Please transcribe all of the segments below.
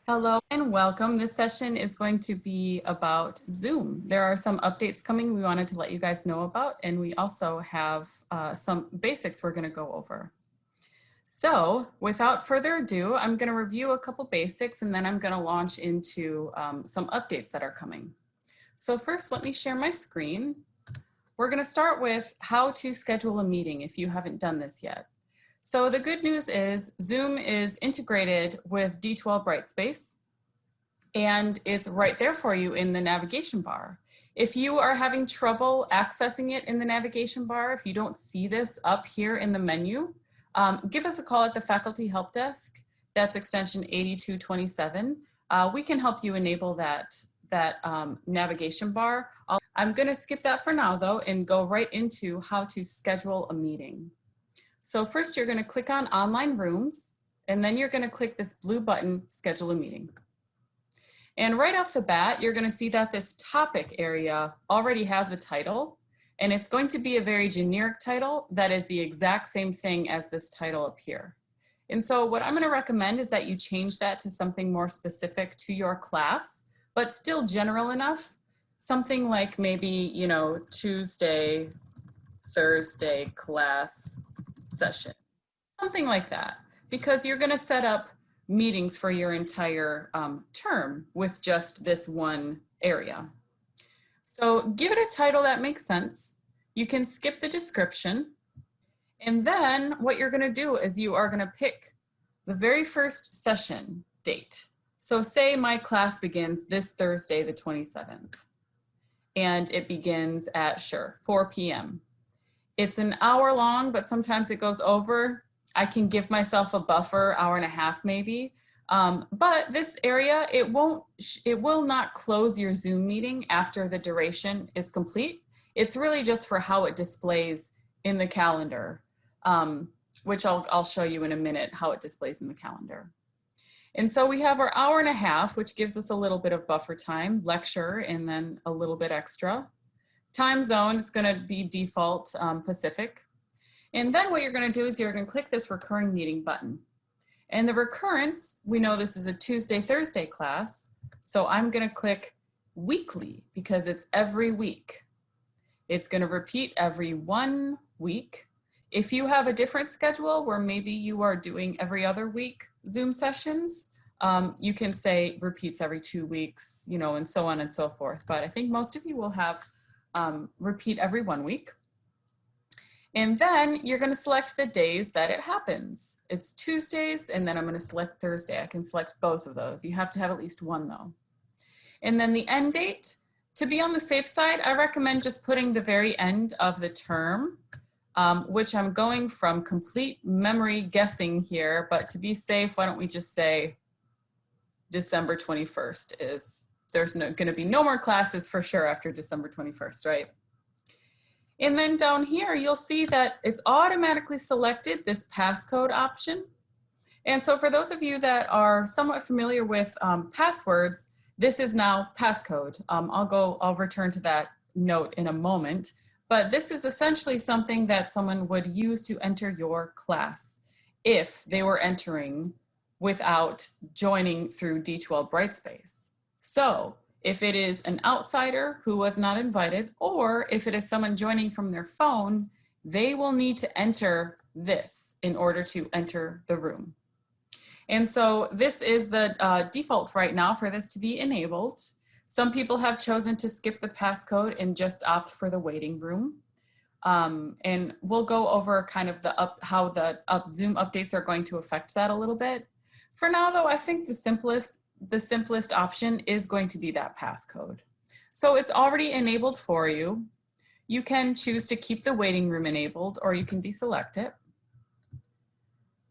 Hello and welcome. This session is going to be about Zoom. There are some updates coming we wanted to let you guys know about, and we also have some basics we're going to go over. So without further ado, I'm going to review a couple basics and then I'm going to launch into some updates that are coming. So first, let me share my screen. We're going to start with how to schedule a meeting if you haven't done this yet. So the good news is Zoom is integrated with D2L Brightspace, and it's right there for you in the navigation bar. If you are having trouble accessing it in the navigation bar, if you don't see this up here in the menu, give us a call at the Faculty Help Desk. That's extension 8227. We can help you enable that navigation bar. I'm going to skip that for now, though, and go right into how to schedule a meeting. So first, you're going to click on Online Rooms, and then you're going to click this blue button, Schedule a Meeting. And right off the bat, you're going to see that this topic area already has a title, and it's going to be a very generic title that is the exact same thing as this title up here. And so what I'm going to recommend is that you change that to something more specific to your class, but still general enough. Something like maybe, you know, Tuesday, Thursday class session, something like that, because you're going to set up meetings for your entire term with just this one area. So give it a title that makes sense. You can skip the description. And then what you're going to do is you are going to pick the very first session date. So say my class begins this Thursday, the 27th, and it begins at, 4 p.m. It's an hour long, but sometimes it goes over. I can give myself a buffer, hour and a half maybe. But this area, it will not close your Zoom meeting after the duration is complete. It's really just for how it displays in the calendar, which I'll show you in a minute how it displays in the calendar. And so we have our hour and a half, which gives us a little bit of buffer time, lecture, and then a little bit extra. Time zone is going to be default Pacific. And then what you're going to do is you're going to click this recurring meeting button. And the recurrence, we know this is a Tuesday, Thursday class. So I'm going to click weekly because it's every week. It's going to repeat every 1 week. If you have a different schedule where maybe you are doing every other week Zoom sessions, you can say repeats every 2 weeks, you know, and so on and so forth. But I think most of you will have repeat every 1 week. And then you're going to select the days that it happens. It's Tuesdays, and then I'm going to select Thursday. I can select both of those. You have to have at least one though. And then the end date, to be on the safe side, I recommend just putting the very end of the term, which I'm going from complete memory guessing here, but to be safe, why don't we just say December 21st is, there's going to be no more classes for sure after December 21st, right? And then down here, you'll see that it's automatically selected this passcode option. And so for those of you that are somewhat familiar with passwords, this is now passcode. I'll return to that note in a moment, but this is essentially something that someone would use to enter your class if they were entering without joining through D2L Brightspace. So if it is an outsider who was not invited, or if it is someone joining from their phone, they will need to enter this in order to enter the room. And so this is the default right now for this to be enabled. Some people have chosen to skip the passcode and just opt for the waiting room. And we'll go over kind of how the Zoom updates are going to affect that a little bit. For now though, I think the simplest option is going to be that passcode. So it's already enabled for you. You can choose to keep the waiting room enabled, or you can deselect it.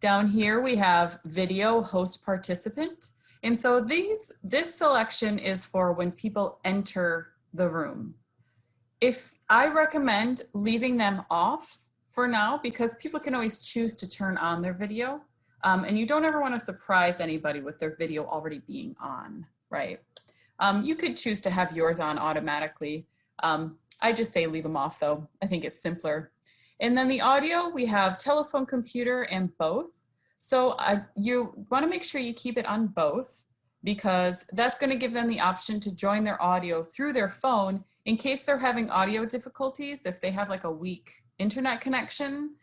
Down here we have video host participant. And so this selection is for when people enter the room. I recommend leaving them off for now, because people can always choose to turn on their video. And you don't ever want to surprise anybody with their video already being on, right? You could choose to have yours on automatically. I just say leave them off though. I think it's simpler. And then the audio, we have telephone, computer, and both. So you want to make sure you keep it on both. because that's going to give them the option to join their audio through their phone in case they're having audio difficulties. If they have like a weak internet connection,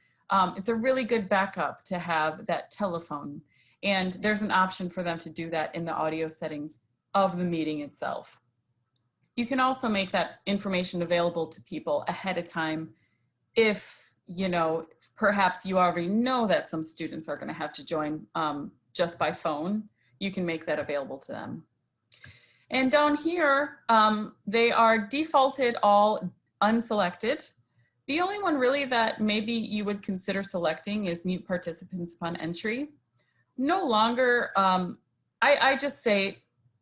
it's a really good backup to have that telephone. And there's an option for them to do that in the audio settings of the meeting itself. You can also make that information available to people ahead of time if, you know, perhaps you already know that some students are going to have to join just by phone. You can make that available to them. And down here, they are defaulted all unselected. The only one really that maybe you would consider selecting is mute participants upon entry. No longer, I just say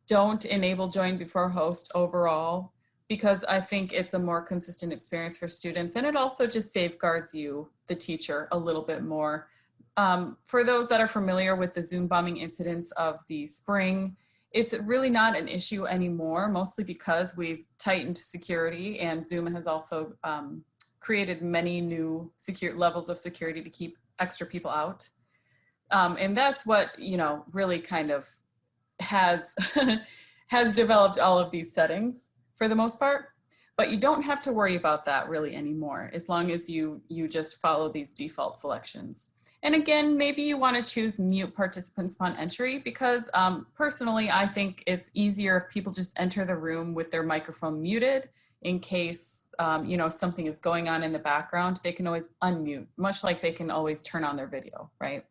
don't enable join before host overall, because I think it's a more consistent experience for students, and it also just safeguards you, the teacher, a little bit more. For those that are familiar with the Zoom bombing incidents of the spring, it's really not an issue anymore, mostly because we've tightened security, and Zoom has also created many new levels of security to keep extra people out. And that's what, you know, really kind of has, has developed all of these settings for the most part. But you don't have to worry about that really anymore, as long as you just follow these default selections. And again, maybe you want to choose mute participants upon entry, because personally, I think it's easier if people just enter the room with their microphone muted in case, you know, something is going on in the background. They can always unmute, much like they can always turn on their video, right?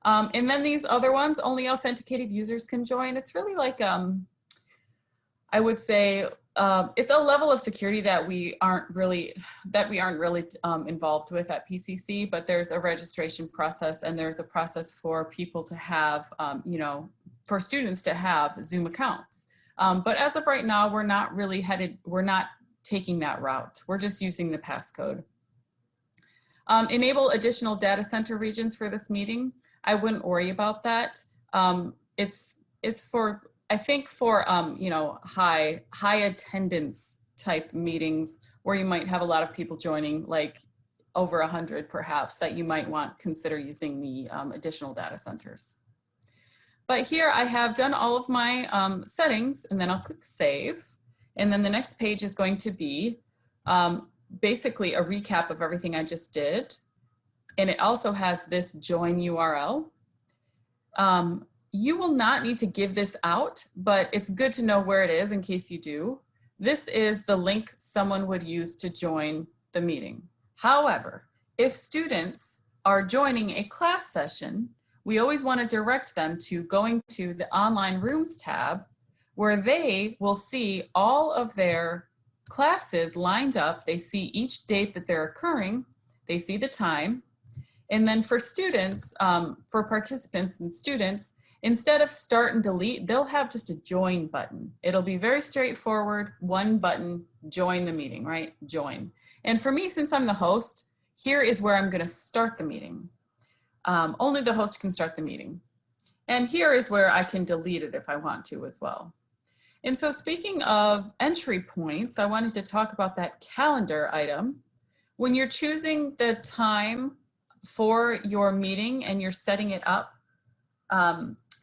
And then these other ones, only authenticated users can join. It's really like, I would say, it's a level of security that we aren't really involved with at PCC, but there's a registration process, and there's a process for people to have, you know, for students to have Zoom accounts. But as of right now, we're not taking that route. We're just using the passcode. Enable additional data center regions for this meeting. I wouldn't worry about that. It's for, I think for, you know, high attendance type meetings where you might have a lot of people joining, like over 100 perhaps, that you might consider using the additional data centers. But here I have done all of my settings, and then I'll click save. And then the next page is going to be basically a recap of everything I just did. And it also has this join URL. You will not need to give this out, but it's good to know where it is in case you do. This is the link someone would use to join the meeting. However, if students are joining a class session, we always want to direct them to going to the online rooms tab, where they will see all of their classes lined up. They see each date that they're occurring, they see the time. And then for students, for participants and students, instead of start and delete, they'll have just a join button. It'll be very straightforward, one button, join the meeting, right? Join. And for me, since I'm the host, here is where I'm gonna start the meeting. Only the host can start the meeting. And here is where I can delete it if I want to as well. And so speaking of entry points, I wanted to talk about that calendar item. When you're choosing the time for your meeting and you're setting it up,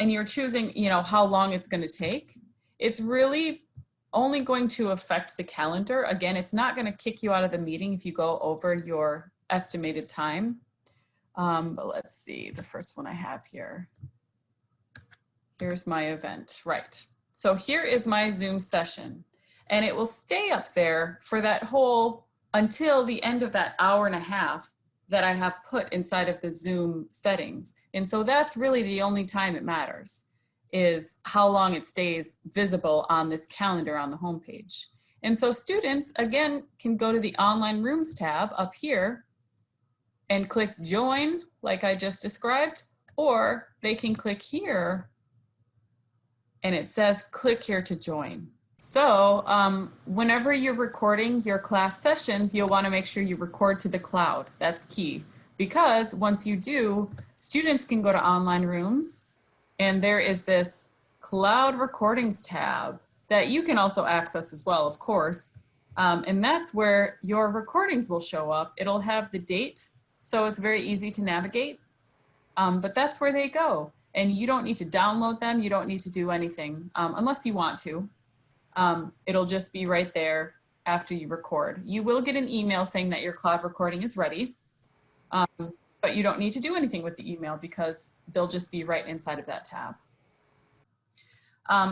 and you're choosing, you know, how long it's going to take, it's really only going to affect the calendar. Again, it's not going to kick you out of the meeting if you go over your estimated time. But let's see, the first one I have here. Here's my event, right? So here is my Zoom session, and it will stay up there for that whole, until the end of that hour and a half that I have put inside of the Zoom settings. And so that's really the only time it matters, is how long it stays visible on this calendar on the homepage. And so students, again, can go to the online rooms tab up here and click join, like I just described, or they can click here and it says click here to join. So whenever you're recording your class sessions, you'll want to make sure you record to the cloud. That's key, because once you do, students can go to online rooms, and there is this cloud recordings tab that you can also access as well, of course. And that's where your recordings will show up. It'll have the date, so it's very easy to navigate, but that's where they go. and you don't need to download them. You don't need to do anything unless you want to. It'll just be right there after you record. You will get an email saying that your cloud recording is ready, but you don't need to do anything with the email because they'll just be right inside of that tab.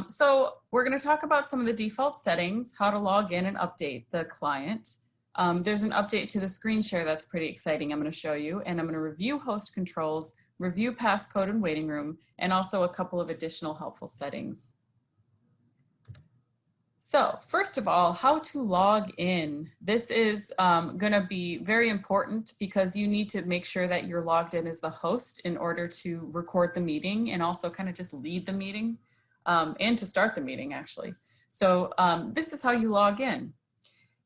So we're going to talk about some of the default settings, how to log in and update the client. There's an update to the screen share that's pretty exciting I'm going to show you, and I'm going to review host controls, review passcode and waiting room, and also a couple of additional helpful settings. So first of all, how to log in. This is going to be very important because you need to make sure that you're logged in as the host in order to record the meeting and also kind of just lead the meeting and to start the meeting actually. So this is how you log in.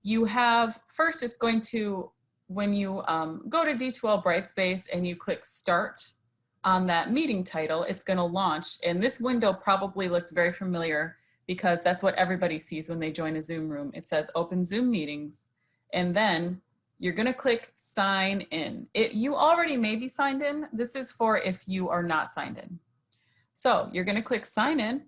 You have, first it's going to, when you go to D2L Brightspace and you click start on that meeting title, it's going to launch. And this window probably looks very familiar because that's what everybody sees when they join a Zoom room. It says open Zoom meetings, and then you're going to click sign in. You already may be signed in. This is for if you are not signed in. So you're going to click sign in,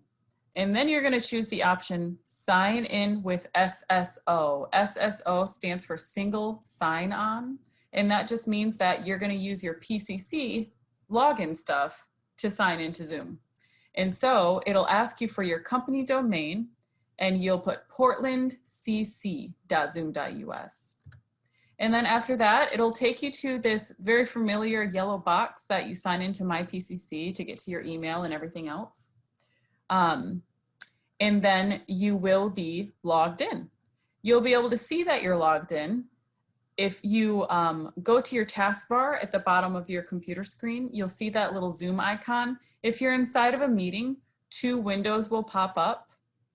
and then you're going to choose the option sign in with SSO. SSO stands for single sign on, and that just means that you're going to use your PCC login stuff to sign into Zoom. And so it'll ask you for your company domain, and you'll put portlandcc.zoom.us. And then after that, it'll take you to this very familiar yellow box that you sign into My PCC to get to your email and everything else. And then you will be logged in. You'll be able to see that you're logged in. If you go to your taskbar at the bottom of your computer screen, you'll see that little Zoom icon. If you're inside of a meeting, two windows will pop up.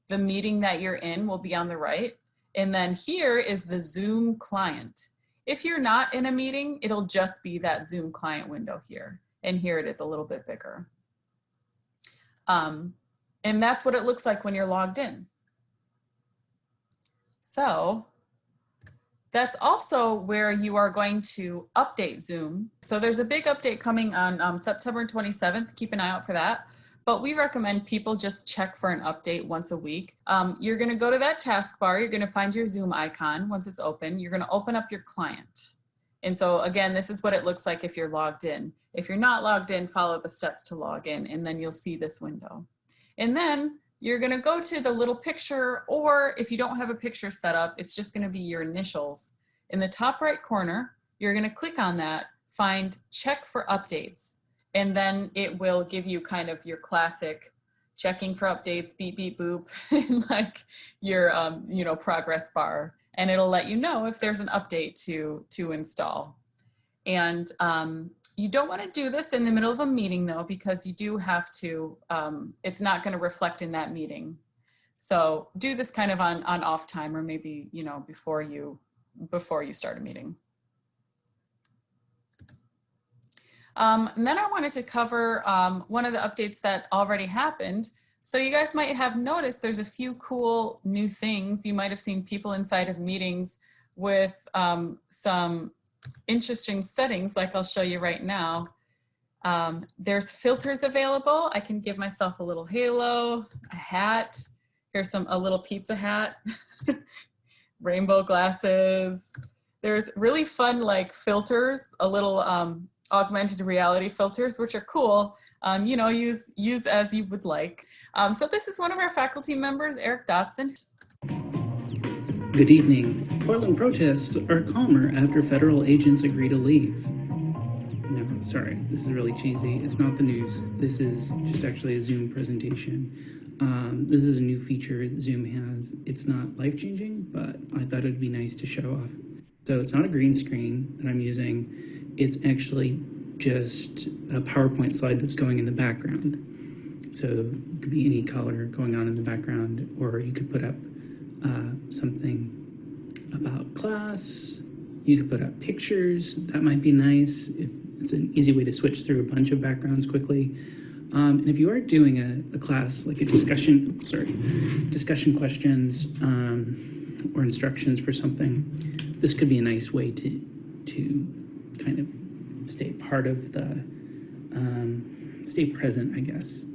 The meeting that you're in will be on the right. And then here is the Zoom client. If you're not in a meeting, it'll just be that Zoom client window here. And here it is a little bit bigger. And that's what it looks like when you're logged in. So that's also where you are going to update Zoom. So there's a big update coming on September 27th. Keep an eye out for that. But we recommend people just check for an update once a week. You're going to go to that taskbar. You're going to find your Zoom icon. Once it's open, you're going to open up your client. And so again, this is what it looks like if you're logged in. If you're not logged in, follow the steps to log in, and then you'll see this window. And then you're going to go to the little picture, or if you don't have a picture set up, it's just going to be your initials. In the top right corner, you're going to click on that, find check for updates, and then it will give you kind of your classic checking for updates, beep, beep, boop, like your progress bar. And it'll let you know if there's an update to install. And you don't want to do this in the middle of a meeting though, because you do have to, it's not going to reflect in that meeting. So do this kind of on off time, or maybe, before you start a meeting. And then I wanted to cover one of the updates that already happened. So you guys might have noticed there's a few cool new things. You might have seen people inside of meetings with some interesting settings, like I'll show you right now. There's filters available. I can give myself a little halo, a hat. Here's a little pizza hat, rainbow glasses. There's really fun like filters, a little augmented reality filters, which are cool. Use as you would like. So this is one of our faculty members, Eric Dotson. Good evening. Portland protests are calmer after federal agents agree to leave. No, sorry, this is really cheesy. It's not the news. This is just actually a Zoom presentation. This is a new feature that Zoom has. It's not life-changing, but I thought it'd be nice to show off. So it's not a green screen that I'm using. It's actually just a PowerPoint slide that's going in the background. So it could be any color going on in the background, or you could put up something about class. You could put up pictures. That might be nice. If it's an easy way to switch through a bunch of backgrounds quickly. And if you are doing a class like a discussion questions or instructions for something, this could be a nice way to kind of stay part of the stay present, I guess.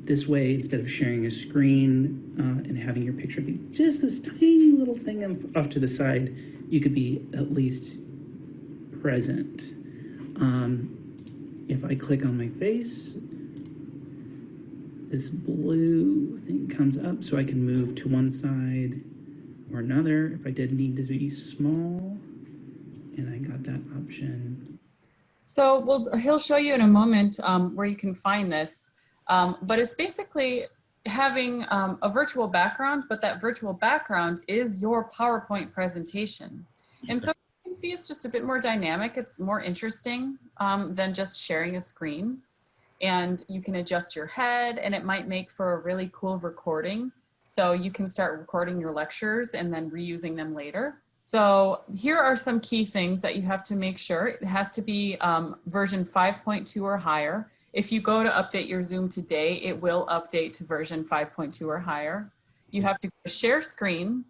This way, instead of sharing a screen and having your picture be just this tiny little thing off to the side, you could be at least present. If I click on my face, this blue thing comes up so I can move to one side or another if I did need to be small, and I got that option. So he'll show you in a moment where you can find this, but it's basically having a virtual background, but that virtual background is your PowerPoint presentation. And so you can see it's just a bit more dynamic. It's more interesting than just sharing a screen. And you can adjust your head, and it might make for a really cool recording. So you can start recording your lectures and then reusing them later. So here are some key things that you have to make sure. It has to be version 5.2 or higher. If you go to update your Zoom today, it will update to version 5.2 or higher. You have to go to share screen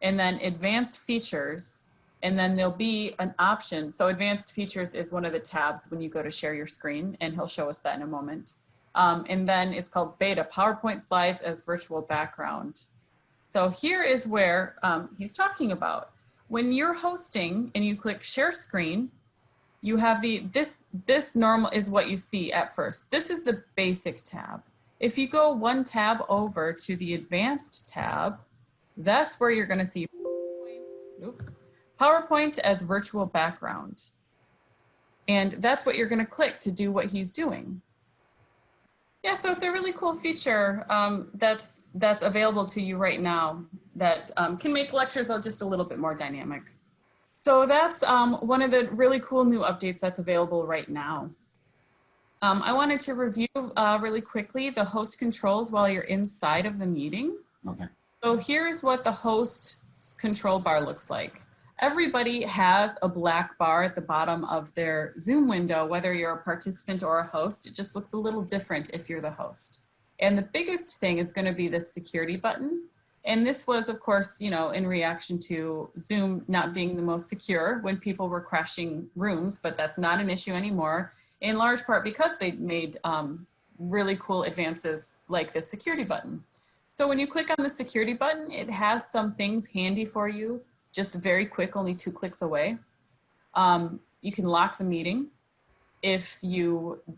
and then advanced features, and then there'll be an option. So advanced features is one of the tabs when you go to share your screen, and he'll show us that in a moment. And then it's called beta, PowerPoint slides as virtual background. So here is where he's talking about. When you're hosting and you click share screen, you have this normal is what you see at first. This is the basic tab. If you go one tab over to the advanced tab, that's where you're gonna see PowerPoint as virtual background. And that's what you're gonna click to do what he's doing. Yeah, so it's a really cool feature that's available to you right now that can make lectures just a little bit more dynamic. So that's one of the really cool new updates that's available right now. I wanted to review really quickly the host controls while you're inside of the meeting. Okay. So here's what the host control bar looks like. Everybody has a black bar at the bottom of their Zoom window, whether you're a participant or a host. It just looks a little different if you're the host. And the biggest thing is going to be the security button. And this was, of course, you know, in reaction to Zoom not being the most secure when people were crashing rooms, but that's not an issue anymore, in large part because they made really cool advances like the security button. So when you click on the security button, it has some things handy for you, just very quick, only 2 clicks away. You can lock the meeting.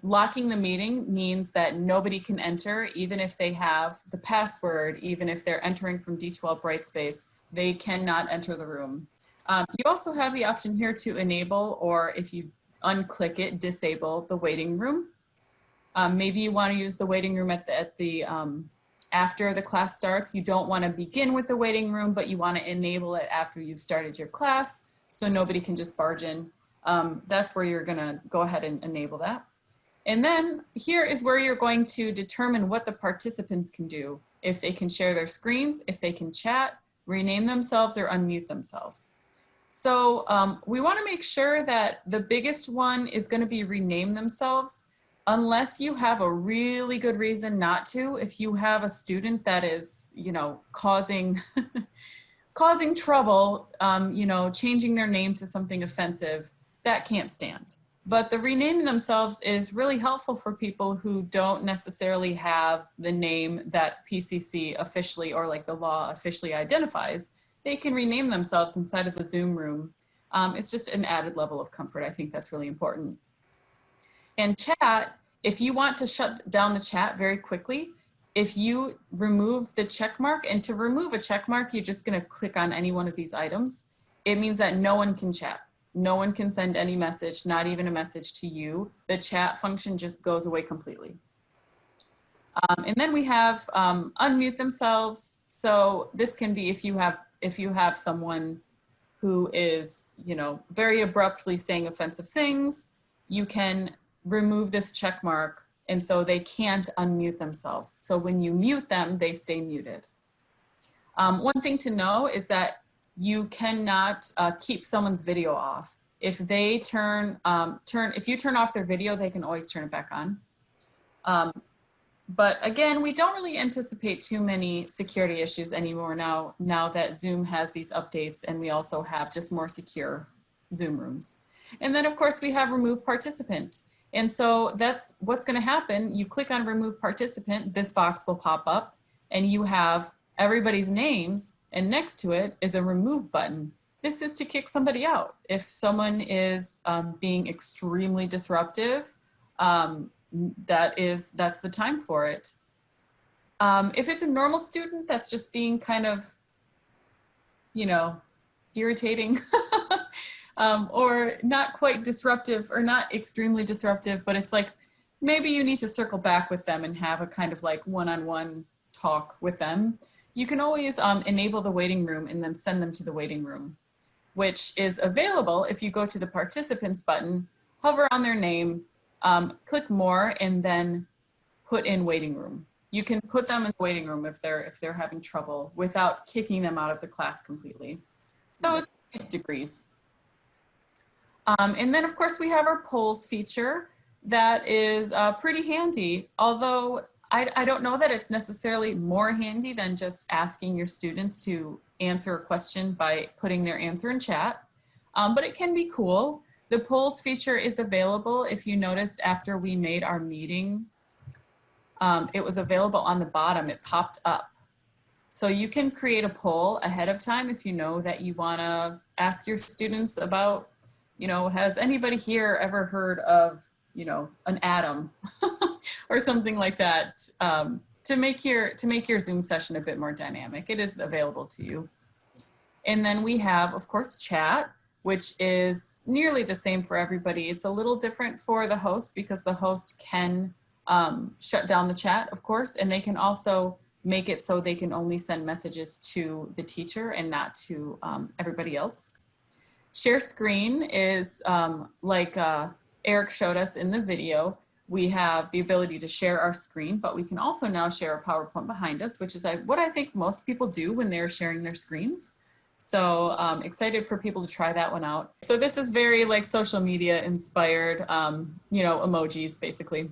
Locking the meeting means that nobody can enter, even if they have the password, even if they're entering from D2L Brightspace, they cannot enter the room. You also have the option here to enable, or if you unclick it, disable the waiting room. Maybe you want to use the waiting room after the class starts. You don't want to begin with the waiting room, but you want to enable it after you've started your class so nobody can just barge in. That's where you're going to go ahead and enable that. And then here is where you're going to determine what the participants can do. If they can share their screens, if they can chat, rename themselves, or unmute themselves. So we want to make sure that the biggest one is going to be rename themselves, unless you have a really good reason not to. If you have a student that is, you know, causing trouble, you know, changing their name to something offensive, that can't stand. But the renaming themselves is really helpful for people who don't necessarily have the name that PCC officially, or like the law officially identifies. They can rename themselves inside of the Zoom room. It's just an added level of comfort. I think that's really important. And chat, if you want to shut down the chat very quickly, if you remove the check mark, and to remove a check mark, you're just gonna click on any one of these items. It means that no one can chat. No one can send any message, not even a message to you. The chat function just goes away completely. And then we have unmute themselves. So this can be if you have someone who is, you know, very abruptly saying offensive things, you can remove this check mark, and so they can't unmute themselves. So when you mute them, they stay muted. One thing to know is that you cannot keep someone's video off. If they if you turn off their video, they can always turn it back on. But again, we don't really anticipate too many security issues anymore now that Zoom has these updates, and we also have just more secure Zoom rooms. And then of course we have remove participant. And so that's what's going to happen. You click on remove participant, this box will pop up and you have everybody's names, and next to it is a remove button. This is to kick somebody out. If someone is being extremely disruptive, that's the time for it. If it's a normal student that's just being kind of, you know, irritating or not quite disruptive or not extremely disruptive, but it's like maybe you need to circle back with them and have a kind of like one-on-one talk with them. You can always enable the waiting room and then send them to the waiting room, which is available if you go to the participants button, hover on their name, click more, and then put in waiting room. You can put them in the waiting room if they're having trouble without kicking them out of the class completely. So it's degrees. And then of course we have our polls feature that is pretty handy, although I don't know that it's necessarily more handy than just asking your students to answer a question by putting their answer in chat, but it can be cool. The polls feature is available. If you noticed after we made our meeting, it was available on the bottom, it popped up. So you can create a poll ahead of time if you know that you wanna ask your students about, you know, has anybody here ever heard of, you know, an atom or something like that, to make your Zoom session a bit more dynamic. It is available to you. And then we have, of course, chat, which is nearly the same for everybody. It's a little different for the host because the host can shut down the chat, of course, and they can also make it so they can only send messages to the teacher and not to everybody else. Share screen is like Eric showed us in the video. We have the ability to share our screen, but we can also now share a PowerPoint behind us, which is what I think most people do when they're sharing their screens. So excited for people to try that one out. So this is very like social media inspired, you know, emojis basically.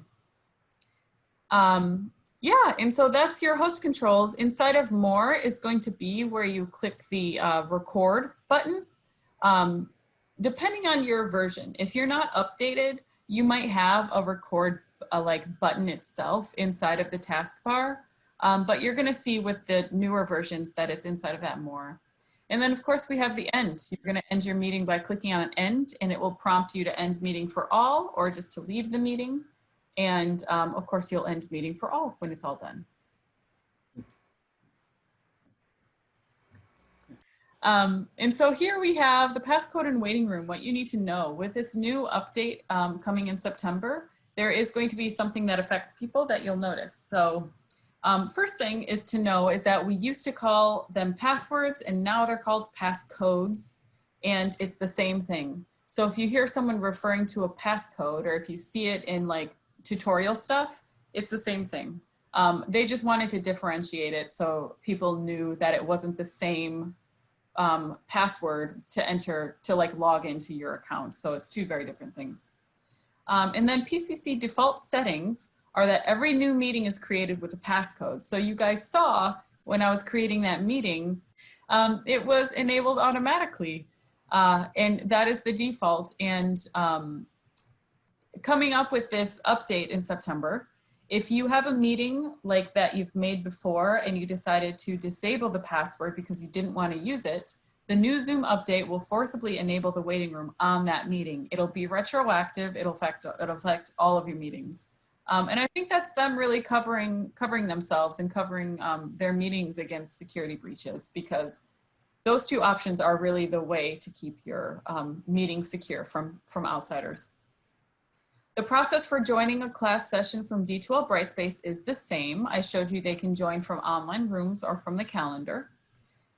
Yeah, and so that's your host controls. Inside of more is going to be where you click the record button. Depending on your version, if you're not updated, you might have a record like button itself inside of the taskbar, but you're gonna see with the newer versions that it's inside of that more. And then of course we have the end. You're gonna end your meeting by clicking on end and it will prompt you to end meeting for all or just to leave the meeting. And of course you'll end meeting for all when it's all done. And so here we have the passcode and waiting room, what you need to know. With this new update coming in September, there is going to be something that affects people that you'll notice. So first thing is to know is that we used to call them passwords and now they're called passcodes, and it's the same thing. So if you hear someone referring to a passcode or if you see it in like tutorial stuff, it's the same thing. They just wanted to differentiate it so people knew that it wasn't the same password to enter to like log into your account. So it's two very different things. And then PCC default settings are that every new meeting is created with a passcode. So you guys saw when I was creating that meeting, it was enabled automatically. And that is the default. And coming up with this update in September, if you have a meeting like that you've made before and you decided to disable the password because you didn't want to use it, the new Zoom update will forcibly enable the waiting room on that meeting. It'll be retroactive. It'll affect all of your meetings. And I think that's them really covering themselves and covering their meetings against security breaches, because those two options are really the way to keep your meeting secure from outsiders. The process for joining a class session from D2L Brightspace is the same. I showed you they can join from online rooms or from the calendar.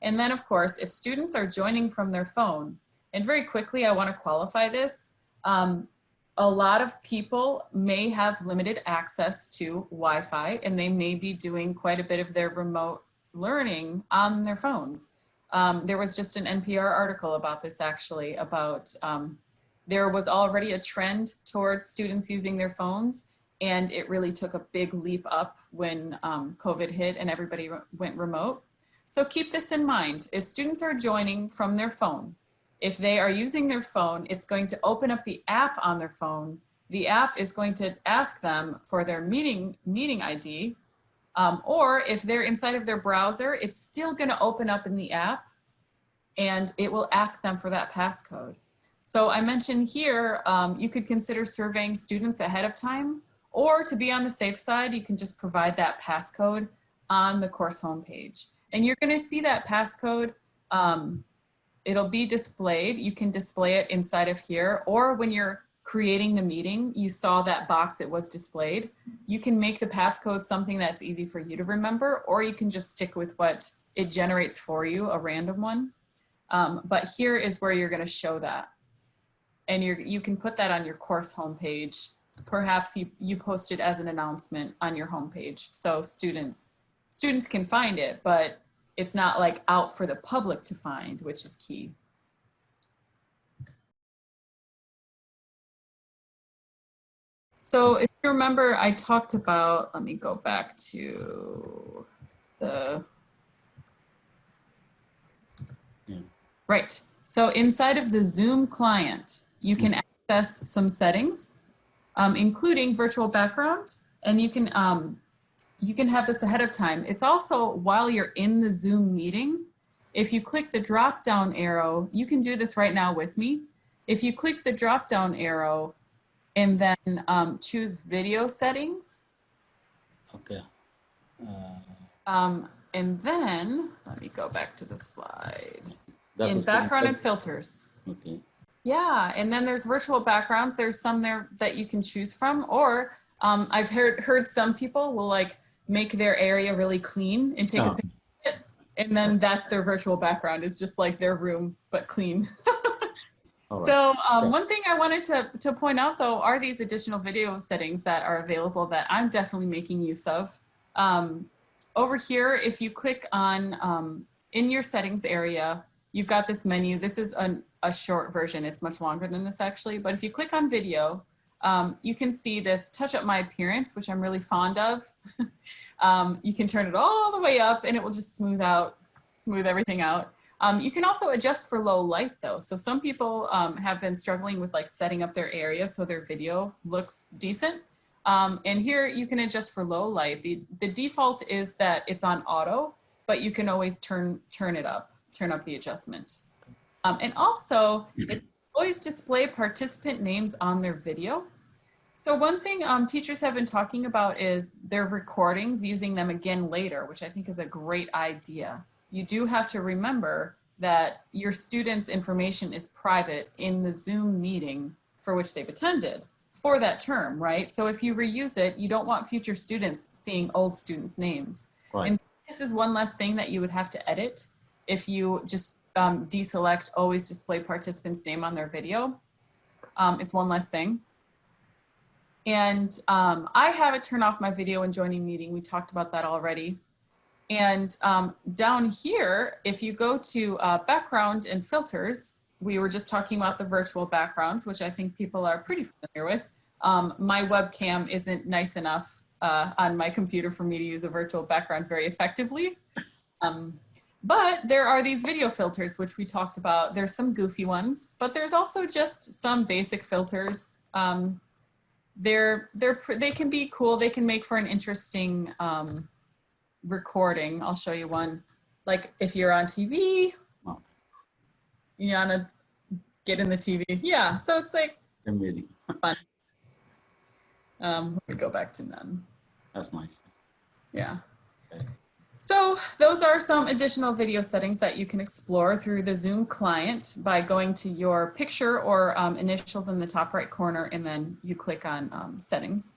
And then of course, if students are joining from their phone, and very quickly, I want to qualify this. A lot of people may have limited access to Wi-Fi and they may be doing quite a bit of their remote learning on their phones. There was just an NPR article about this actually, about there was already a trend towards students using their phones, and it really took a big leap up when COVID hit and everybody went remote. So keep this in mind. If students are joining from their phone, if they are using their phone, it's going to open up the app on their phone the app is going to ask them for their meeting ID, or if they're inside of their browser, it's still going to open up in the app and it will ask them for that passcode. So I mentioned here, you could consider surveying students ahead of time, or to be on the safe side, you can just provide that passcode on the course homepage. And you're going to see that passcode, it'll be displayed. You can display it inside of here, or when you're creating the meeting, you saw that box, it was displayed. You can make the passcode something that's easy for you to remember, or you can just stick with what it generates for you, a random one. But here is where you're going to show that. And you can put that on your course homepage. Perhaps you post it as an announcement on your homepage, so students can find it, but it's not like out for the public to find, which is key. So if you remember, I talked about, let me go back to the, right. So inside of the Zoom client, you can access some settings, including virtual background, and you can have this ahead of time. It's also while you're in the Zoom meeting, if you click the drop down arrow, you can do this right now with me. If you click the drop down arrow and then choose video settings. Okay. And then let me go back to the slide. In background and filters. Okay. Yeah, and then there's virtual backgrounds. There's some there that you can choose from, or I've heard some people will like make their area really clean and take a picture of it, and then that's their virtual background. It's just like their room, but clean. Right. So one thing I wanted to point out though are these additional video settings that are available that I'm definitely making use of. Over here, if you click on in your settings area, you've got this menu. This is a short version. It's much longer than this actually, but if you click on video, you can see this touch up my appearance, which I'm really fond of. You can turn it all the way up and it will just smooth everything out. You can also adjust for low light though. So some people have been struggling with like setting up their area so their video looks decent. And here you can adjust for low light. The default is that it's on auto, but you can always turn it up, turn up the adjustment. And also it's always display participant names on their video. So one thing teachers have been talking about is their recordings, using them again later, which I think is a great idea. You do have to remember that your students' information is private in the Zoom meeting for which they've attended for that term, right? So if you reuse it, you don't want future students seeing old students' names. Right. And this is one less thing that you would have to edit if you just deselect always display participant's name on their video. It's one less thing. And I have it turn off my video when joining meeting. We talked about that already. And down here, if you go to background and filters, we were just talking about the virtual backgrounds, which I think people are pretty familiar with. My webcam isn't nice enough on my computer for me to use a virtual background very effectively. But there are these video filters, which we talked about. There's some goofy ones, but there's also just some basic filters. They can be cool. They can make for an interesting recording. I'll show you one. Like if you're on TV, you want to get in the TV. Yeah, so it's like amazing. Fun. Let me go back to none. That's nice. Yeah. Okay. So those are some additional video settings that you can explore through the Zoom client by going to your picture or initials in the top right corner, and then you click on settings.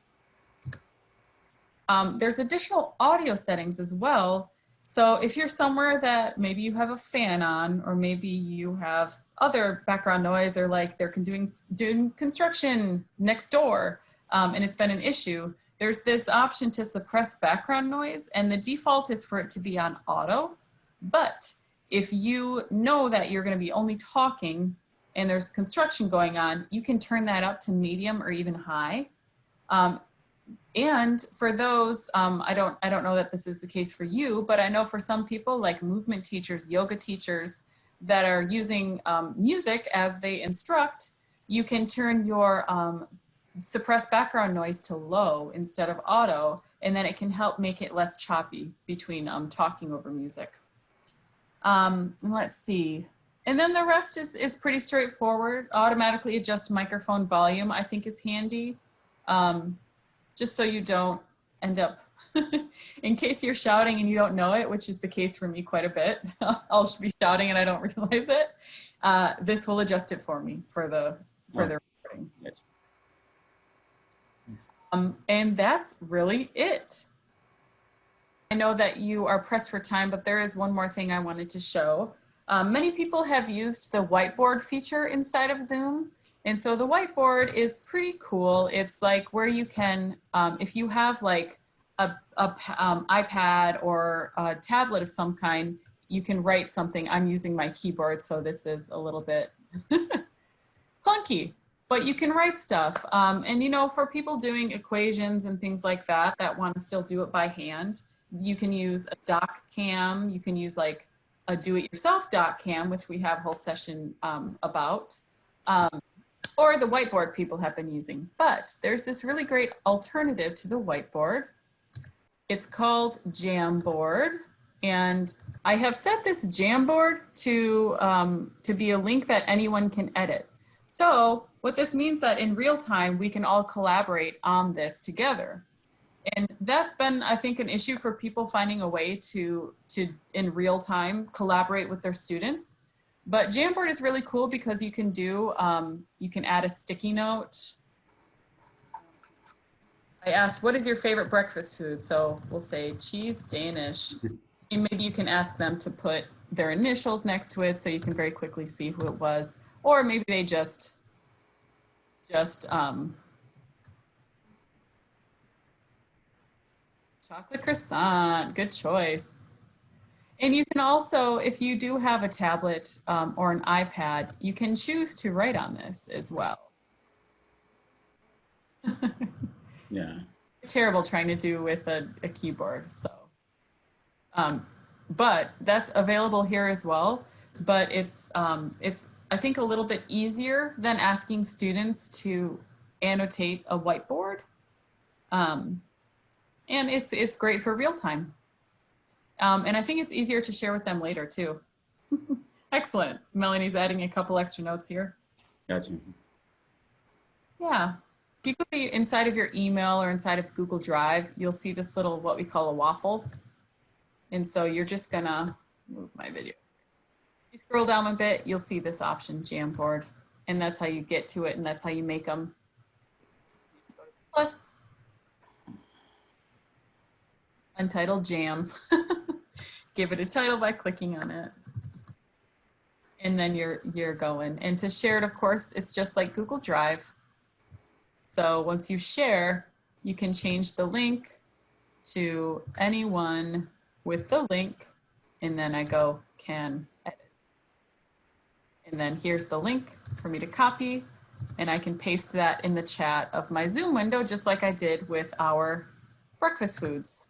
There's additional audio settings as well. So if you're somewhere that maybe you have a fan on, or maybe you have other background noise, or like they're doing construction next door and it's been an issue, there's this option to suppress background noise, and the default is for it to be on auto. But if you know that you're going to be only talking and there's construction going on, you can turn that up to medium or even high. And for those, I don't know that this is the case for you, but I know for some people like movement teachers, yoga teachers that are using music as they instruct, you can turn your suppress background noise to low instead of auto, and then it can help make it less choppy between talking over music. Let's see. And then the rest is pretty straightforward. Automatically adjust microphone volume, I think, is handy. Just so you don't end up, in case you're shouting and you don't know it, which is the case for me quite a bit. I'll be shouting and I don't realize it. This will adjust it for me for the recording. Yes. And that's really it. I know that you are pressed for time, but there is one more thing I wanted to show. Many people have used the whiteboard feature inside of Zoom. And so the whiteboard is pretty cool. It's like where you can, if you have like a iPad or a tablet of some kind, you can write something. I'm using my keyboard, so this is a little bit clunky, but you can write stuff. And you know, for people doing equations and things like that, that want to still do it by hand, you can use a doc cam. You can use like a do-it-yourself doc cam, which we have a whole session about. Or the whiteboard people have been using. But there's this really great alternative to the whiteboard. It's called Jamboard. And I have set this Jamboard to be a link that anyone can edit. So what this means that in real time, we can all collaborate on this together. And that's been, I think, an issue for people finding a way to in real time, collaborate with their students. But Jamboard is really cool because you can do, you can add a sticky note. I asked, what is your favorite breakfast food? So we'll say cheese Danish. And maybe you can ask them to put their initials next to it so you can very quickly see who it was. Or maybe they just chocolate croissant, good choice. And you can also, if you do have a tablet or an iPad, you can choose to write on this as well. Yeah. Terrible trying to do with a keyboard, so. But that's available here as well. But it's I think a little bit easier than asking students to annotate a whiteboard. And it's great for real time. And I think it's easier to share with them later too. Excellent. Melanie's adding a couple extra notes here. Gotcha. Yeah. If you go inside of your email or inside of Google Drive, you'll see this little, what we call a waffle. And so you're just gonna move my video. You scroll down a bit, you'll see this option, Jamboard. And that's how you get to it, and that's how you make them. Just go to plus. Untitled Jam. Give it a title by clicking on it. And then you're going. And to share it, of course, it's just like Google Drive. So once you share, you can change the link to anyone with the link. And then I go, can edit. And then here's the link for me to copy. And I can paste that in the chat of my Zoom window, just like I did with our breakfast foods.